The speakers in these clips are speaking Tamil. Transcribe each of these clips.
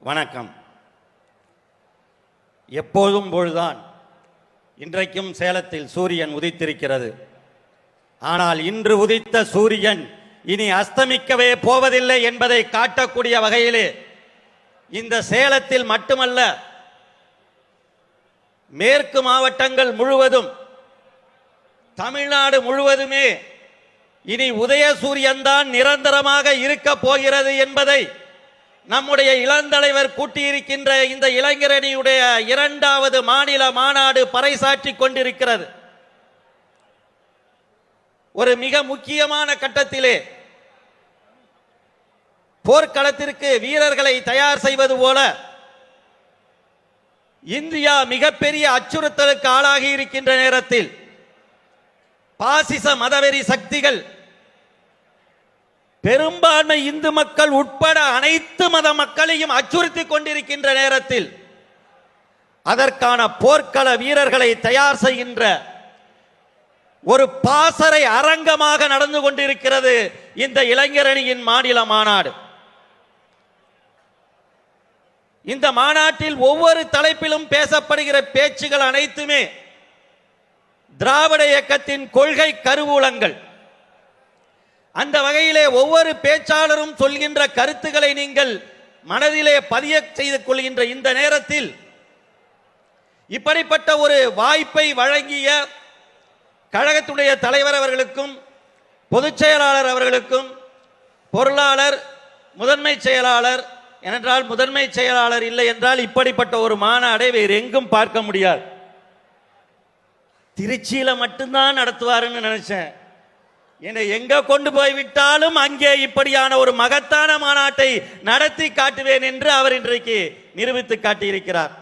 வணக்கம். எப்போதும் போல்தான் இன்றைக்கும் சேலத்தில் சூரியன் உதித்திருக்கிறது. ஆனால் இன்று உதித்த சூரியன் இனி அஸ்தமிக்கவே போவதில்லை என்பதை காட்டக்கூடிய வகையிலே இந்த சேலத்தில் மட்டுமல்ல, மேற்கு மாவட்டங்கள் முழுவதும், தமிழ்நாடு முழுவதுமே இனி உதய சூரியன் தான் நிரந்தரமாக இருக்க போகிறது என்பதை நம்முடைய இளந்தலைவர் கூட்டியிருக்கின்ற இந்த இளைஞரணியுடைய 2வது மாநில மாநாடு பறைசாற்றி கொண்டிருக்கிறது. ஒரு மிக முக்கியமான கட்டத்திலே போர்க்களத்திற்கு வீரர்களை தயார் செய்வது போல இந்தியா மிகப்பெரிய அச்சுறுத்தலுக்கு ஆளாகி இருக்கின்ற நேரத்தில் பாசிச மதவெறி சக்திகள் பெரும்பான்மை இந்து மக்கள் உட்பட அனைத்து மத மக்களையும் அச்சுறுத்தி கொண்டிருக்கின்ற நேரத்தில் அதற்கான போர்க்கள வீரர்களை தயார் செய்கின்ற ஒரு பாசறை அரங்கமாக நடந்து கொண்டிருக்கிறது இந்த இளைஞரணியின் மாநில மாநாடு. இந்த மாநாட்டில் ஒவ்வொரு தலைப்பிலும் பேசப்படுகிற பேச்சுகள் அனைத்துமே திராவிட இயக்கத்தின் கொள்கை கருவூலங்கள். அந்த வகையிலே ஒவ்வொரு பேச்சாளரும் சொல்கின்ற கருத்துக்களை நீங்கள் மனதிலே பதிய செய்து கொள்கின்ற இந்த நேரத்தில் இப்படிப்பட்ட ஒரு வாய்ப்பை வழங்கிய கழகத்துடைய தலைவர் அவர்களுக்கும், பொதுச் செயலாளர் அவர்களுக்கும், பொருளாளர், முதன்மை செயலாளர், ஏனென்றால் முதன்மை செயலாளர் இல்லை என்றால் இப்படிப்பட்ட ஒரு மாநாடை வேறு எங்கும் பார்க்க முடியாது. திருச்சியில மட்டும்தான் நடத்துவாருன்னு நினைச்சேன். என்னை எங்க கொண்டு போய் விட்டாலும் அங்கே இப்படியான ஒரு மகத்தான மாநாட்டை நடத்தி காட்டுவேன் என்று அவர் இன்றைக்கு நிரூபித்து காட்டியிருக்கிறார்.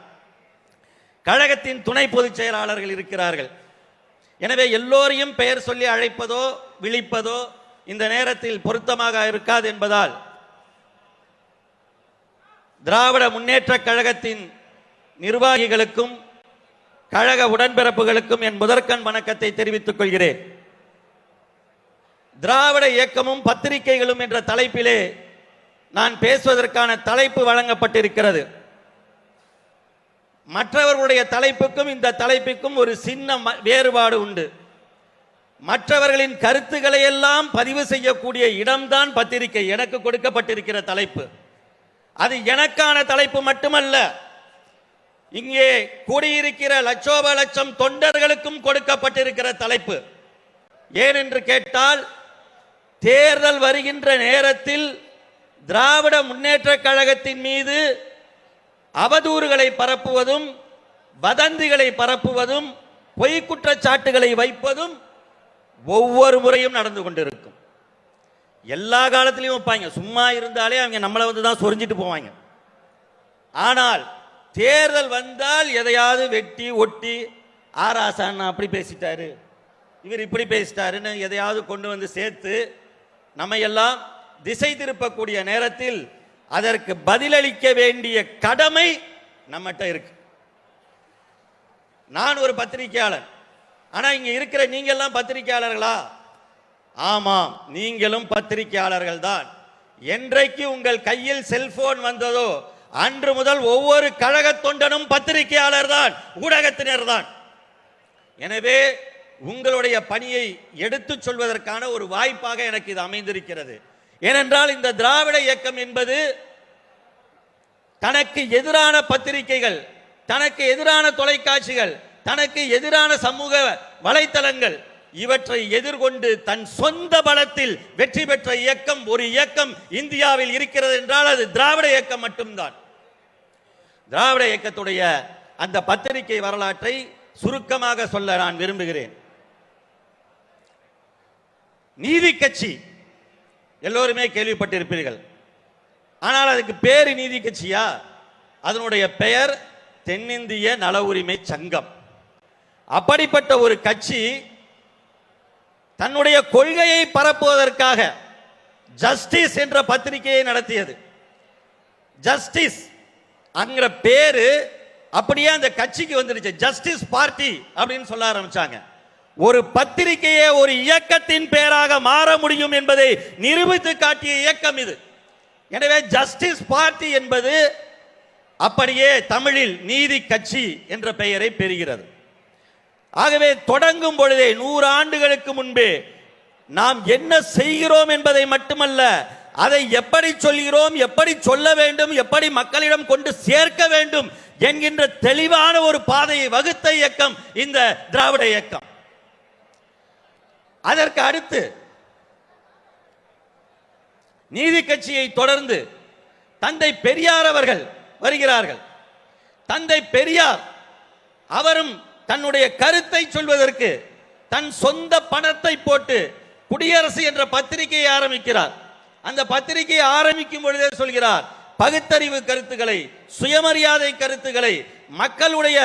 கழகத்தின் துணை பொதுச் செயலாளர்கள் இருக்கிறார்கள். எனவே எல்லோரையும் பெயர் சொல்லி அழைப்பதோ விழிப்பதோ இந்த நேரத்தில் பொருத்தமாக இருக்காது என்பதால் திராவிட முன்னேற்ற கழகத்தின் நிர்வாகிகளுக்கும் கழக உடன்பிறப்புகளுக்கும் என் முதற்கண் வணக்கத்தை தெரிவித்துக் கொள்கிறேன். திராவிட இயக்கமும் பத்திரிகைகளும் என்ற தலைப்பிலே நான் பேசுவதற்கான தலைப்பு வழங்கப்பட்டிருக்கிறது. மற்றவர்களுடைய தலைப்புக்கும் இந்த தலைப்புக்கும் ஒரு சின்ன வேறுபாடு உண்டு. மற்றவர்களின் கருத்துக்களை எல்லாம் பதிவு செய்யக்கூடிய இடம்தான் பத்திரிகை. எனக்கு கொடுக்கப்பட்டிருக்கிற தலைப்பு அது எனக்கான தலைப்பு மட்டுமல்ல, இங்கே கூடியிருக்கிற லட்சோப லட்சம் தொண்டர்களுக்கும் கொடுக்கப்பட்டிருக்கிற தலைப்பு. ஏனென்று கேட்டால், தேர்தல் வருகின்ற நேரத்தில் திராவிட முன்னேற்ற கழகத்தின் மீது அவதூறுகளை பரப்புவதும், வதந்திகளை பரப்புவதும், பொய் குற்றச்சாட்டுகளை வைப்பதும் ஒவ்வொரு முறையும் நடந்து கொண்டிருக்கும். எல்லா காலத்திலையும் வைப்பாங்க. சும்மா இருந்தாலே அவங்க நம்மளை வந்து தான் சொரிஞ்சிட்டு போவாங்க. ஆனால் தேர்தல் வந்தால் எதையாவது வெட்டி ஒட்டி, ஆராசான் அப்படி பேசிட்டாரு, இவர் இப்படி பேசிட்டாருன்னு எதையாவது கொண்டு வந்து சேர்த்து நம்ம எல்லாம் திசை திருப்பக்கூடிய நேரத்தில் அதற்கு பதிலளிக்க வேண்டிய கடமை நம்மகிட்ட இருக்கு. நான் ஒரு பத்திரிகையாளர். ஆனா இங்க இருக்கிற நீங்க எல்லாம் பத்திரிகையாளர்களா? ஆமாம், நீங்களும் பத்திரிகையாளர்கள் தான். என்றைக்கு உங்கள் கையில் செல்போன் வந்ததோ அன்று முதல் ஒவ்வொரு கழக தொண்டனும் பத்திரிகையாளர் தான், ஊடகத்தினர் தான். எனவே உங்களுடைய பணியை எடுத்துச் சொல்வதற்கான ஒரு வாய்ப்பாக எனக்கு இது அமைந்திருக்கிறது. ஏனென்றால் இந்த திராவிட இயக்கம் என்பது தனக்கு எதிரான பத்திரிகைகள், தனக்கு எதிரான தொலைக்காட்சிகள், தனக்கு எதிரான சமூக வலைத்தளங்கள் இவற்றை எதிர்கொண்டு தன் சொந்த பலத்தில் வெற்றி பெற்ற இயக்கம் ஒரு இயக்கம் இந்தியாவில் இருக்கிறது என்றால் அது திராவிட இயக்கம் மட்டும்தான். திராவிட இயக்கத்துடைய அந்த பத்திரிகை வரலாற்றை சுருக்கமாக சொல்ல நான் விரும்புகிறேன். நீதி கட்சி எல்லோருமே கேள்விப்பட்டிருப்பீர்கள். ஆனால் அதுக்கு பேரு நீதி கட்சியா? அதனுடைய பெயர் தென்னிந்திய நல உரிமை சங்கம். அப்படிப்பட்ட ஒரு கட்சி தன்னுடைய கொள்கையை பரப்புவதற்காக ஜஸ்டிஸ் என்ற பத்திரிகையை நடத்தியது. ஜஸ்டிஸ் அங்கிற பேரு அப்படியே அந்த கட்சிக்கு வந்துருச்சு. ஜஸ்டிஸ் பார்ட்டி அப்படின்னு சொல்ல ஆரம்பிச்சாங்க. ஒரு பத்திரிகையே ஒரு இயக்கத்தின் பெயராக மாற முடியும் என்பதை நிரூபித்து காட்டிய இயக்கம் இது. எனவே ஜஸ்டிஸ் பார்ட்டி என்பது அப்படியே தமிழில் நீதி கட்சி என்ற பெயரை பெறுகிறது. ஆகவே தொடங்கும் பொழுதே 100 ஆண்டுகளுக்கு முன்பே நாம் என்ன செய்கிறோம் என்பதை மட்டுமல்ல, அதை எப்படி சொல்கிறோம், எப்படி சொல்ல வேண்டும், எப்படி மக்களிடம் கொண்டு சேர்க்க வேண்டும் என்கின்ற தெளிவான ஒரு பாதையை வகுத்த இயக்கம் இந்த திராவிட இயக்கம். அதற்கு அடுத்து நீதி கட்சியை தொடர்ந்து தந்தை பெரியார் அவர்கள் வருகிறார்கள். தந்தை பெரியார் அவரும் தன்னுடைய கருத்தை சொல்வதற்கு தன் சொந்த பணத்தை போட்டு குடியரசு என்ற பத்திரிகையை ஆரம்பிக்கிறார். அந்த பத்திரிகையை ஆரம்பிக்கும் பொழுதே சொல்கிறார், பகுத்தறிவு கருத்துக்களை, சுயமரியாதை கருத்துக்களை, மக்களுடைய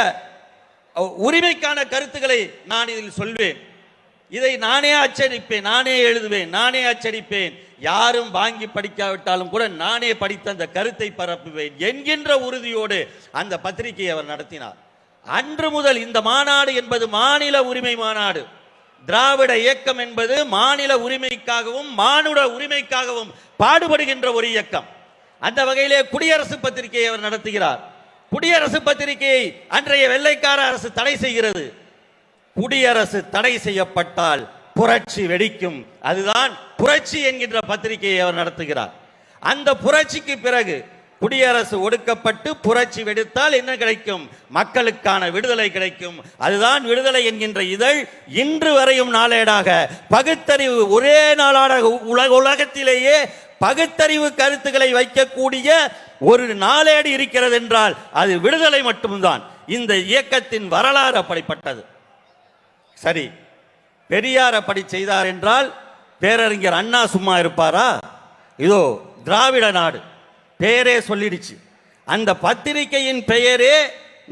உரிமைக்கான கருத்துக்களை நான் இதில் சொல்வேன். இதை நானே அச்சடிப்பேன், நானே எழுதுவேன், நானே அச்சடிப்பேன், யாரும் வாங்கி படிக்காவிட்டாலும் கூட நானே படித்த அந்த கருத்தை பரப்புவேன் என்கின்ற உறுதியோடு அந்த பத்திரிகையை அவர் நடத்தினார். அன்று முதல் இந்த மாநாடு என்பது மாநில உரிமை மாநாடு. திராவிட இயக்கம் என்பது மாநில உரிமைக்காகவும் மானுட உரிமைக்காகவும் பாடுபடுகின்ற ஒரு இயக்கம். அந்த வகையிலே குடியரசு பத்திரிகையை அவர் நடத்துகிறார். குடியரசு பத்திரிகையை அன்றைய வெள்ளைக்கார அரசு தடை செய்கிறது. குடியரசு தடை செய்யப்பட்டால் புரட்சி வெடிக்கும், அதுதான் புரட்சி என்கின்ற பத்திரிகையை அவர் நடத்துகிறார். அந்த புரட்சிக்கு பிறகு குடியரசு ஒடுக்கப்பட்டு புரட்சி வெடித்தால் என்ன கிடைக்கும்? மக்களுக்கான விடுதலை கிடைக்கும். அதுதான் விடுதலை என்கின்ற இதழ் இன்று வரையும் நாளேடாக பகுத்தறிவு ஒரே நாளாக உலகத்திலேயே பகுத்தறிவு கருத்துக்களை வைக்கக்கூடிய ஒரு நாளேடு இருக்கிறது என்றால் அது விடுதலை மட்டும்தான். இந்த இயக்கத்தின் வரலாறு அப்படிப்பட்டது. சரி, பெரியார் அப்படி செய்தார் என்றால் பேரறிஞர் அண்ணா சும்மா இருப்பாரா? இதோ திராவிட நாடு பெயரே சொல்லிடுச்சு. அந்த பத்திரிகையின் பெயரே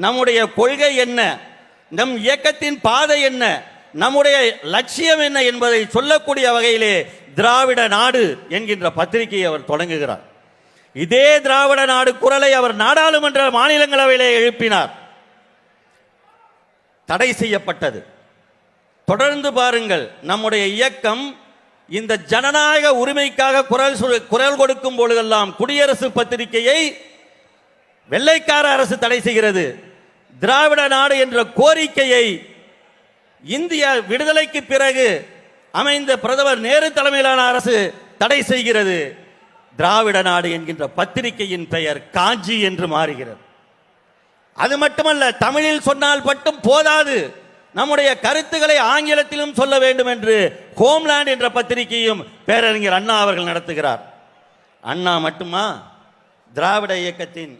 நம்முடைய கொள்கை என்ன, நம் இயக்கத்தின் பாதை என்ன, நம்முடைய லட்சியம் என்ன என்பதை சொல்லக்கூடிய வகையிலே திராவிட நாடு என்கின்ற பத்திரிகையை அவர் தொடங்குகிறார். இதே திராவிட நாடு குரலை அவர் நாடாளுமன்ற மாநிலங்களவையிலே எழுப்பினார். தடை செய்யப்பட்டது. தொடர்ந்து பாருங்கள், நம்முடைய இயக்கம் இந்த ஜனநாயக உரிமைக்காக குரல் கொடுக்கும் பொழுதெல்லாம் குடியரசு பத்திரிகையை வெள்ளைக்கார அரசு தடை செய்கிறது. திராவிட நாடு என்ற கோரிக்கையை இந்திய விடுதலைக்கு பிறகு அமைந்த பிரதமர் நேரு தலைமையிலான அரசு தடை செய்கிறது. திராவிட நாடு என்கின்ற பத்திரிகையின் பெயர் காஞ்சி என்று மாறுகிறது. அது மட்டுமல்ல, தமிழில் சொன்னால் மட்டும் போதாது, நம்முடைய கருத்துக்களை ஆங்கிலத்திலும் சொல்ல வேண்டும் என்று ஹோம்லேண்ட் என்ற பத்திரிகையும் பேரறிஞர் அண்ணா அவர்கள் நடத்துகிறார். அண்ணா மட்டுமா, திராவிட இயக்கத்தின்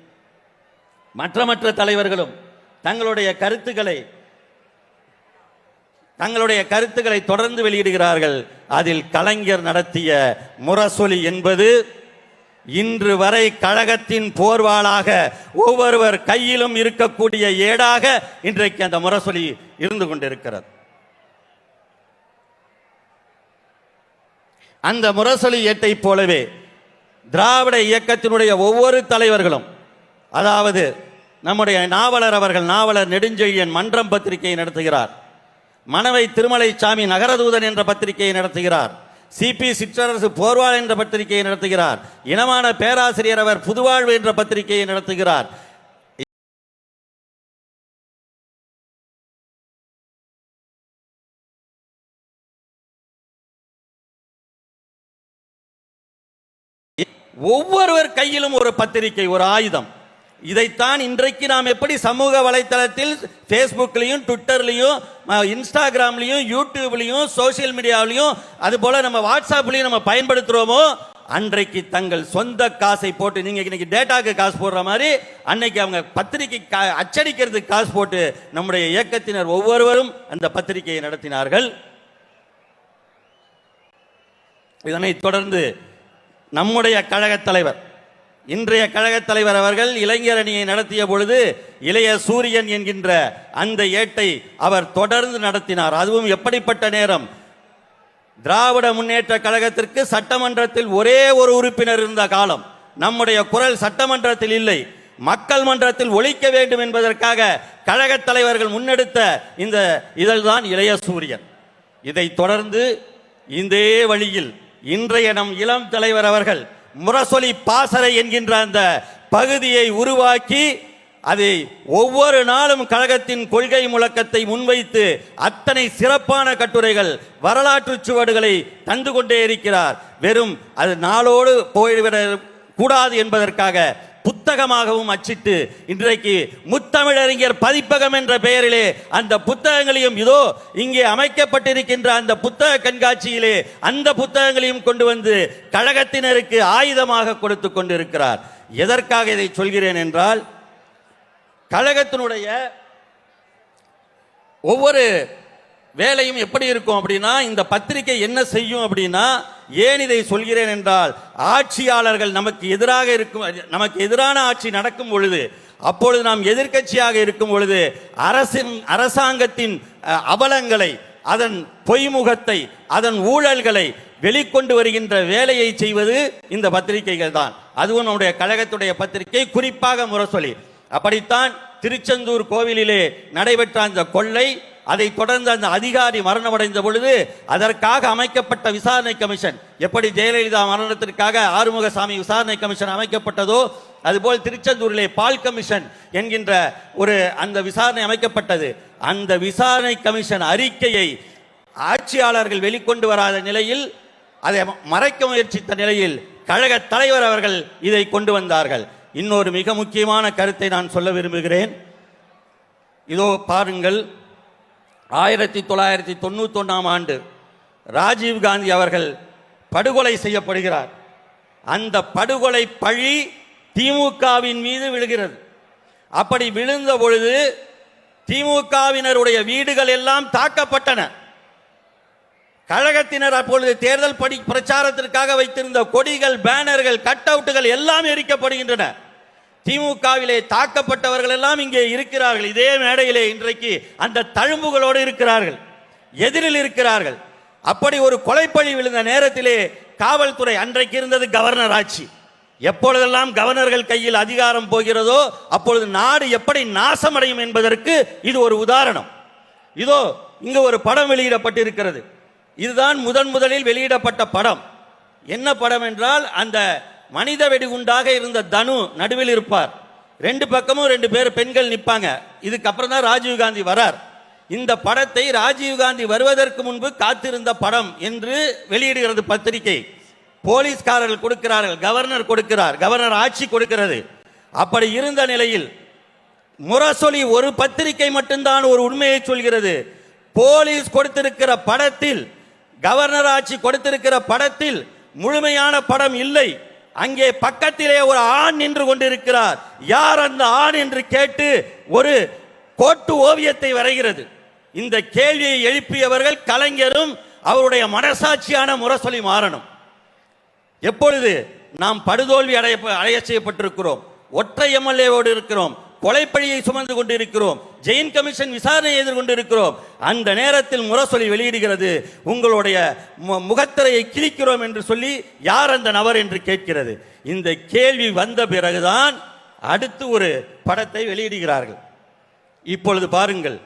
மற்ற தலைவர்களும் தங்களுடைய கருத்துக்களை தொடர்ந்து வெளியிடுகிறார்கள். அதில் கலைஞர் நடத்திய முரசொலி என்பது இன்று வரை கழகத்தின் போர்வாளாக ஒவ்வொருவர் கையிலும் இருக்கக்கூடிய ஏடாக இன்றைக்கு அந்த முரசொலி இருந்து கொண்டிருக்கிறது. அந்த முரசொலி ஏட்டை போலவே திராவிட இயக்கத்தினுடைய ஒவ்வொரு தலைவர்களும், அதாவது நம்முடைய நாவலர் அவர்கள் நாவலர் நெடுஞ்செழியன் மன்றம் பத்திரிகையை நடத்துகிறார். மணவை திருமலைசாமி நகரதூதன் என்ற பத்திரிகையை நடத்துகிறார். சிபி சிற்றரசு போர்வாள் என்ற பத்திரிகையை நடத்துகிறார். இனமான பேராசிரியர் அவர் புதுவாழ்வு என்ற பத்திரிகையை நடத்துகிறார். ஒவ்வொருவர் கையிலும் ஒரு பத்திரிகை, ஒரு ஆயுதம். இதைத்தான் இன்றைக்கு நாம் எப்படி சமூக வலைத்தளத்தில் ஃபேஸ்புக்லையும் ட்விட்டர்லையும் இன்ஸ்டாகிராம்லையும் யூடியூப்லையும் சோசியல் மீடியாவிலையும் அதுபோல நம்ம வாட்ஸ்அப்லையும் நம்ம பயன்படுத்துகிறோமோ, அன்றைக்கு தங்கள் சொந்த காசை போட்டு, நீங்க இன்னைக்கு டேட்டாக்கு காசு போடுற மாதிரி அன்னைக்கு அவங்க பத்திரிகை அச்சடிக்கிறதுக்கு காசு போட்டு நம்முடைய இயக்கத்தினர் ஒவ்வொருவரும் அந்த பத்திரிகையை நடத்தினார்கள். இதனைத் தொடர்ந்து நம்முடைய கழகத் தலைவர், இன்றைய கழகத் தலைவர் அவர்கள் இளைஞர் அணியை நடத்திய பொழுது இளைய சூரியன் என்கின்ற அந்த ஏட்டை அவர் தொடர்ந்து நடத்தினார். அதுவும் எப்படிப்பட்ட நேரம், திராவிட முன்னேற்ற கழகத்திற்கு சட்டமன்றத்தில் ஒரே ஒரு உறுப்பினர் இருந்த காலம். நம்முடைய குரல் சட்டமன்றத்தில் இல்லை, மக்கள் மன்றத்தில் ஒலிக்க வேண்டும் என்பதற்காக கழகத் தலைவர்கள் முன்னெடுத்த இந்த இதழ்தான் இளைய சூரியன். இதைத் தொடர்ந்து இதே வழியில் இன்றைய நம் இளம் தலைவர் அவர்கள் முரசொலி பாசறை என்கின்ற அந்த பகுதியை உருவாக்கி அதை ஒவ்வொரு நாளும் கழகத்தின் கொள்கை முழக்கத்தை முன்வைத்து அத்தனை சிறப்பான கட்டுரைகள் வரலாற்று சுவடுகளை தந்து கொண்டே இருக்கிறார். வெறும் அது நாளோடு போய்விட கூடாது என்பதற்காக புத்தகமாகவும் அச்சிட்டு இன்றைக்கு முத்தமிழறிஞர் பதிப்பகம் என்ற பெயரிலே அந்த புத்தகங்களையும் இதோ இங்கே அமைக்கப்பட்டிருக்கின்ற அந்த புத்தக கண்காட்சியிலே அந்த புத்தகங்களையும் கொண்டு வந்து கழகத்தினருக்கு ஆயுதமாக கொடுத்து கொண்டிருக்கிறார். எதற்காக இதை சொல்கிறேன் என்றால், கழகத்தினுடைய ஒவ்வொரு வேலையும் எப்படி இருக்கும் அப்படின்னா, இந்த பத்திரிகை என்ன செய்யும் அப்படின்னா, ஏன் இதை சொல்கிறேன் என்றால், ஆட்சியாளர்கள் நமக்கு எதிராக இருக்கும், நமக்கு எதிரான ஆட்சி நடக்கும் பொழுது, அப்பொழுது நாம் எதிர்க்கட்சியாக இருக்கும் பொழுது அரசாங்கத்தின் அவலங்களை, அதன் பொய்முகத்தை, அதன் ஊழல்களை வெளிக்கொண்டு வருகின்ற வேலையை செய்வது இந்த பத்திரிகைகள் தான். அதுவும் நம்முடைய கழகத்துடைய பத்திரிகை, குறிப்பாக முரசொலி. அப்படித்தான் திருச்செந்தூர் கோவிலிலே நடைபெற்ற அந்த கொள்ளை, அதை தொடர்ந்து அந்த அதிகாரி மரணமடைந்த பொழுது அதற்காக அமைக்கப்பட்ட விசாரணை கமிஷன், எப்படி ஜெயலலிதா மரணத்திற்காக ஆறுமுகசாமி விசாரணை கமிஷன் அமைக்கப்பட்டதோ அதுபோல் திருச்செந்தூரிலே பால் கமிஷன் என்கின்ற ஒரு அந்த விசாரணை அமைக்கப்பட்டது. அந்த விசாரணை கமிஷன் அறிக்கையை ஆட்சியாளர்கள் வெளிக்கொண்டு வராத நிலையில், அதை மறைக்க முயற்சித்த நிலையில் கழக தலைவர் அவர்கள் இதை கொண்டு வந்தார்கள். இன்னொரு மிக முக்கியமான கருத்தை நான் சொல்ல விரும்புகிறேன். இதோ பாருங்கள், 1991 ஆண்டு ராஜீவ் காந்தி அவர்கள் படுகொலை செய்யப்படுகிறார். அந்த படுகொலை பழி திமுகவின் மீது விழுகிறது. அப்படி விழுந்த பொழுது திமுகவினருடைய வீடுகள் எல்லாம் தாக்கப்பட்டன. கழகத்தினர் அப்பொழுது தேர்தல் பிரச்சாரத்திற்காக வைத்திருந்த கொடிகள், பேனர்கள், கட் அவுட்டுகள் எல்லாம் எரிக்கப்படுகின்றன. திமுகவிலே தாக்கப்பட்டவர்கள் எல்லாம் இங்கே இருக்கிறார்கள். இதே மேடையிலே இன்றைக்கு அந்த தழும்புகளோடு இருக்கிறார்கள், எதிரில் இருக்கிறார்கள். அப்படி ஒரு கொலைப்பழி விழுந்த நேரத்திலே காவல்துறை, அன்றைக்கு இருந்தது கவர்னர் ஆட்சி, எப்பொழுதெல்லாம் கவர்னர்கள் கையில் அதிகாரம் போகிறதோ அப்பொழுது நாடு எப்படி நாசமடையும் என்பதற்கு இது ஒரு உதாரணம். இதோ இங்கு ஒரு படம் வெளியிடப்பட்டிருக்கிறது. இதுதான் முதலில் வெளியிடப்பட்ட படம். என்ன படம் என்றால், அந்த மனித வெடிகுண்டாக இருந்த தனு நடுவில் இருப்பார், ரெண்டு பக்கமும் 2 பேர் பெண்கள் நிற்பாங்க. இதுக்கப்புறம் தான் ராஜீவ் காந்தி வரார். இந்த படத்தை ராஜீவ் காந்தி வருவதற்கு முன்பு காத்திருந்த படம் என்று வெளியிடுகிறது பத்திரிகை. போலீஸ்காரர்கள் கொடுக்கிறார்கள், கவர்னர் கொடுக்கிறார், கவர்னர் ஆட்சி கொடுக்கிறது. அப்படி இருந்த நிலையில் முரசொலி ஒரு பத்திரிகை மட்டும்தான் ஒரு உண்மையை சொல்கிறது. போலீஸ் கொடுத்திருக்கிற படத்தில், கவர்னர் ஆட்சி கொடுத்திருக்கிற படத்தில் முழுமையான படம் இல்லை. அங்கே பக்கத்திலே ஒரு ஆண் நின்று கொண்டிருக்கிறார். யார் அந்த ஆண் என்று கேட்டு ஒரு கோட்டு ஓவியத்தை வரைகிறது. இந்த கேள்வியை எழுப்பியவர்கள் கலைஞரும் அவருடைய மனசாட்சியான முரசொலி மாறணும். எப்பொழுது நாம் படுதோல்வி அடைய செய்யப்பட்டிருக்கிறோம், ஒற்றை எம்எல்ஏவோடு இருக்கிறோம், கொலைப்பழியை சுமந்து கொண்டிருக்கிறோம், ஜெயின் கமிஷன் விசாரணை எதிர்கொண்டிருக்கிறோம், அந்த நேரத்தில் முரசொலி வெளியிடுகிறது, உங்களுடைய முகத்திரையை கிழிக்கிறோம் என்று சொல்லி யார் அந்த நபர் என்று கேட்கிறது. இந்த கேள்வி வந்த பிறகுதான் அடுத்து ஒரு படத்தை வெளியிடுகிறார்கள். இப்பொழுது பாருங்கள்,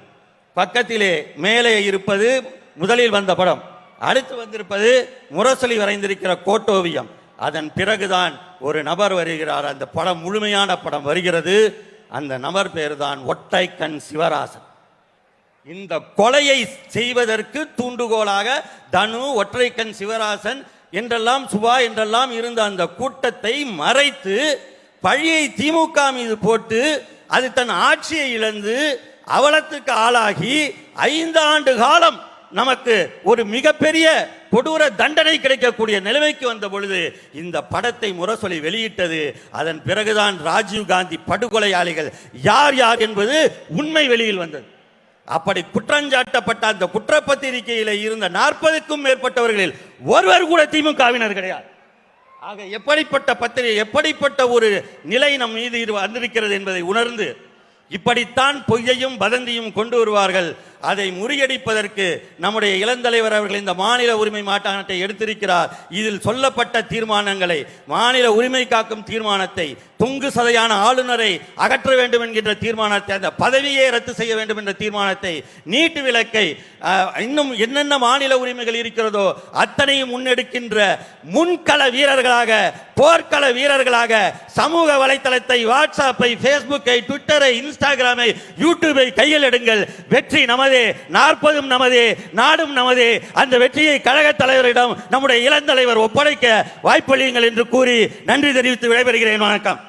பக்கத்திலே மேலே இருப்பது முதலில் வந்த படம், அடுத்து வந்திருப்பது முரசொலி வரைந்திருக்கிற கோட்டோவியம். அதன் பிறகுதான் ஒரு நபர் வருகிறார். அந்த படம், முழுமையான படம் வருகிறது. அந்த நபர் பேர் தான் ஒற்றைக்கண் சிவராசன். இந்த கொலையை செய்வதற்கு தூண்டுகோலாக தனு, ஒற்றைக்கண் சிவராசன் என்றெல்லாம், சுபா என்றெல்லாம் இருந்த அந்த கூட்டத்தை மறைத்து பழியை திமுக மீது போட்டு அது தன் ஆட்சியை இழந்து அவலத்துக்கு ஆளாகி 5 ஆண்டு காலம் நமக்கு ஒரு மிகப்பெரிய கொடூர தண்டனை கிடைக்கக்கூடிய நிலைமைக்கு வந்த பொழுது இந்த படத்தை முரசொலி வெளியிட்டது. அதன் பிறகுதான் ராஜீவ் காந்தி படுகொலையாளிகள் யார் யார் என்பது உண்மை வெளியில் வந்தது. அப்படி குற்றஞ்சாட்டப்பட்ட அந்த குற்றப்பத்திரிகையில் இருந்த 40க்கும் மேற்பட்டவர்களில் ஒருவர் கூட திமுகவினர் கிடையாது. ஆக எப்படிப்பட்ட பத்திரிகை, எப்படிப்பட்ட ஒரு நிலை நம் மீது வந்திருக்கிறது என்பதை உணர்ந்து இப்படித்தான் பொய்யையும் வதந்தியும் கொண்டு வருவார்கள். அதை முறியடிப்பதற்கு நம்முடைய இளந்தலைவர் அவர்கள் இந்த மாநில உரிமை மாநாட்டை எடுத்திருக்கிறார். இதில் சொல்லப்பட்ட தீர்மானங்களை, மாநில உரிமை காக்கும் தீர்மானத்தை, தொங்கு சதையான ஆளுநரை அகற்ற வேண்டும் என்கின்ற தீர்மானத்தை, அந்த பதவியை ரத்து செய்ய வேண்டும் என்ற தீர்மானத்தை, நீட்டு விலக்கை, இன்னும் என்னென்ன மாநில உரிமைகள் இருக்கிறதோ அத்தனையும் முன்னெடுக்கின்ற முன்கள வீரர்களாக, போர்க்கள வீரர்களாக சமூக வலைத்தளத்தை, வாட்ஸ்அப்பை, பேஸ்புக்கை, ட்விட்டரை, இன்ஸ்டாகிராமை, யூடியூபை கையில் எடுங்கள். வெற்றி நமதே, 40 நமதே, நாடும் நமதே. அந்த வெற்றியை கழக தலைவரிடம் நம்முடைய இளந்தலைவர் ஒப்படைக்க வாய்ப்பளியுங்கள் என்று கூறி நன்றி தெரிவித்து விடைபெறுகிறேன். வணக்கம்.